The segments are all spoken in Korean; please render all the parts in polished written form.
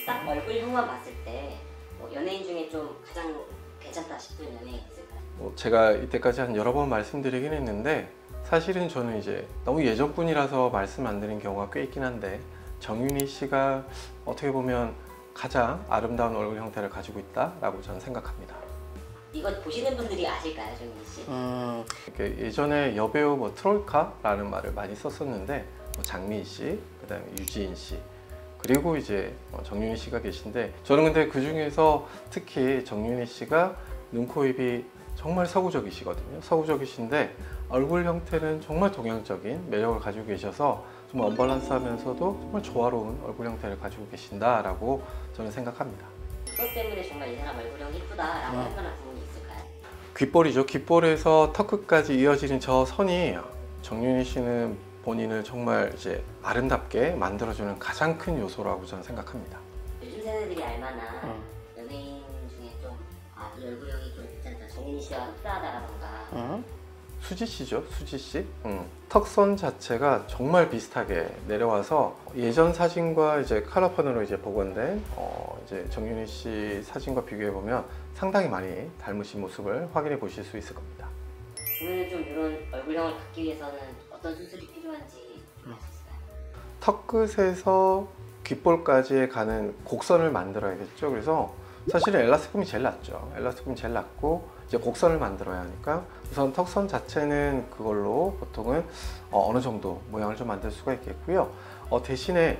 딱 얼굴형만 봤을 때 뭐 연예인 중에 좀 가장 괜찮다 싶은 연예인 있을까요? 제가 이때까지 한 여러 번 말씀드리긴 했는데 사실은 저는 이제 너무 예전 분이라서 말씀 안 드린 경우가 꽤 있긴 한데 정윤희 씨가 어떻게 보면 가장 아름다운 얼굴 형태를 가지고 있다라고 저는 생각합니다. 이거 보시는 분들이 아실까요, 정윤희 씨? 이렇게 예전에 여배우 뭐 트롤카라는 말을 많이 썼었는데 뭐 장민 씨, 그다음에 유지인 씨, 그리고 이제 정윤희 씨가 계신데 저는 근데 그 중에서 특히 정윤희 씨가 눈, 코, 입이 정말 서구적이시거든요. 서구적이신데 얼굴 형태는 정말 동양적인 매력을 가지고 계셔서 정말 언밸런스하면서도 정말 조화로운 얼굴 형태를 가지고 계신다라고 저는 생각합니다. 그것 때문에 정말 이 사람 얼굴형이 이쁘다라고 할 만한 부분이 있을까요? 귓볼이죠. 귓볼에서 턱 끝까지 이어지는 저 선이 정윤희 씨는 본인을 정말 이제 아름답게 만들어주는 가장 큰 요소라고 저는 생각합니다. 요즘 세대들이 알만한 연예인 중에 좀 이 얼굴형이 좀 괜찮다, 정윤희 씨와 흡사하다라던가. 수지 씨죠, 수지 씨. 턱선 자체가 정말 비슷하게 내려와서 예전 사진과 이제 컬러폰으로 이제 복원된 이제 정윤희 씨 사진과 비교해 보면 상당히 많이 닮으신 모습을 확인해 보실 수 있을 겁니다. 그러면 좀 이런 얼굴형을 갖기 위해서는 어떤 수술이 필요한지 좀 아셨을까요? 턱 끝에서 귓볼까지 가는 곡선을 만들어야겠죠. 그래서 사실은 엘라스틱폼이 제일 낫죠. 엘라스틱폼이 제일 낫고 이제 곡선을 만들어야 하니까 우선 턱선 자체는 그걸로 보통은 어느 정도 모양을 좀 만들 수가 있겠고요. 대신에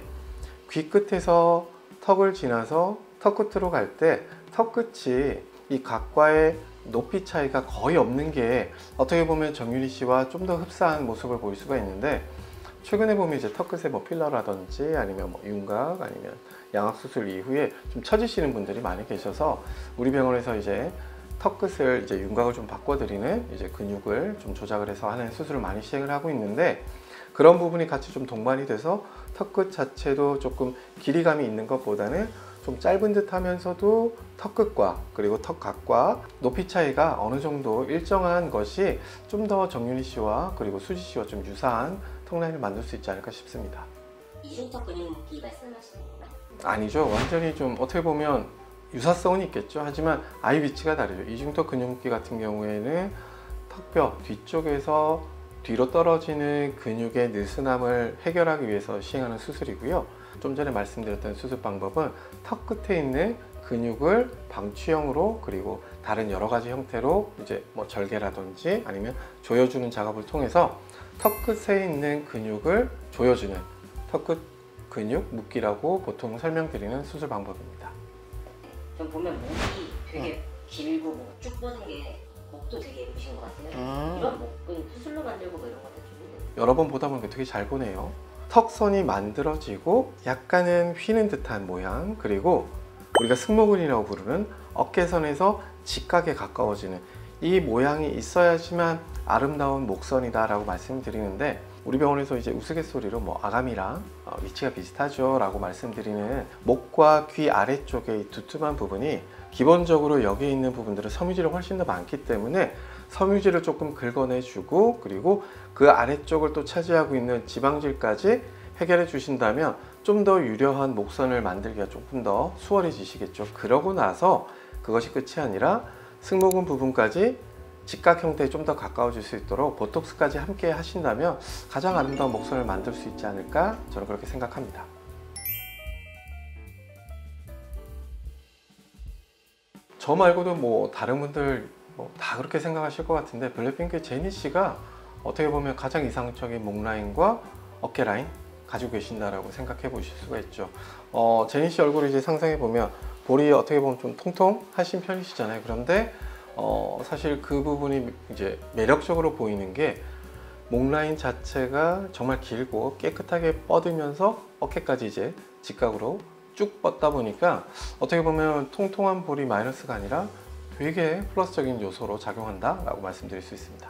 귀 끝에서 턱을 지나서 턱 끝으로 갈 때 턱 끝이 이 각과의 높이 차이가 거의 없는 게 어떻게 보면 정윤희 씨와 좀 더 흡사한 모습을 보일 수가 있는데 최근에 보면 이제 턱 끝에 뭐 필러라든지 아니면 뭐 윤곽 아니면 양악 수술 이후에 좀 처지시는 분들이 많이 계셔서 우리 병원에서 이제 턱 끝을 이제 윤곽을 좀 바꿔드리는 이제 근육을 좀 조작을 해서 하는 수술을 많이 시행을 하고 있는데 그런 부분이 같이 좀 동반이 돼서 턱 끝 자체도 조금 길이감이 있는 것보다는 좀 짧은 듯 하면서도 턱 끝과 그리고 턱 각과 높이 차이가 어느 정도 일정한 것이 좀 더 정윤희 씨와 그리고 수지 씨와 좀 유사한 턱 라인을 만들 수 있지 않을까 싶습니다. 이중턱 근육이 말씀하시는 건가요? 아니죠. 완전히 좀 어떻게 보면 유사성은 있겠죠. 하지만 아예 위치가 다르죠. 이중턱 근육묶기 같은 경우에는 턱뼈 뒤쪽에서 뒤로 떨어지는 근육의 느슨함을 해결하기 위해서 시행하는 수술이고요. 좀 전에 말씀드렸던 수술 방법은 턱 끝에 있는 근육을 방취형으로 그리고 다른 여러 가지 형태로 이제 뭐 절개라든지 아니면 조여주는 작업을 통해서 턱 끝에 있는 근육을 조여주는 턱 끝 근육 묶기라고 보통 설명드리는 수술 방법입니다. 좀 보면 목이 되게 길고 뭐 쭉 뻗은 게 목도 되게 예쁘신 것 같아요. 이런 목은 수술로 만들고 뭐 이런 것도 좀 여러 번 보다 보니까 되게 잘 보네요. 턱선이 만들어지고 약간은 휘는 듯한 모양, 그리고 우리가 승모근이라고 부르는 어깨선에서 직각에 가까워지는 이 모양이 있어야지만 아름다운 목선이다 라고 말씀드리는데 우리 병원에서 이제 우스갯소리로 뭐 아가미랑 위치가 비슷하죠 라고 말씀드리는 목과 귀 아래쪽에 이 두툼한 부분이 기본적으로 여기에 있는 부분들은 섬유질이 훨씬 더 많기 때문에 섬유질을 조금 긁어내주고 그리고 그 아래쪽을 또 차지하고 있는 지방질까지 해결해 주신다면 좀 더 유려한 목선을 만들기가 조금 더 수월해지시겠죠. 그러고 나서 그것이 끝이 아니라 승모근 부분까지 직각 형태에 좀 더 가까워질 수 있도록 보톡스까지 함께 하신다면 가장 아름다운 목선을 만들 수 있지 않을까 저는 그렇게 생각합니다. 저 말고도 뭐 다른 분들 뭐 다 그렇게 생각하실 것 같은데 블랙핑크의 제니 씨가 어떻게 보면 가장 이상적인 목 라인과 어깨 라인 가지고 계신다라고 생각해 보실 수가 있죠. 제니 씨 얼굴을 이제 상상해 보면 볼이 어떻게 보면 좀 통통하신 편이시잖아요. 그런데 사실 그 부분이 이제 매력적으로 보이는 게 목 라인 자체가 정말 길고 깨끗하게 뻗으면서 어깨까지 이제 직각으로 쭉 뻗다 보니까 어떻게 보면 통통한 볼이 마이너스가 아니라 되게 플러스적인 요소로 작용한다 라고 말씀드릴 수 있습니다.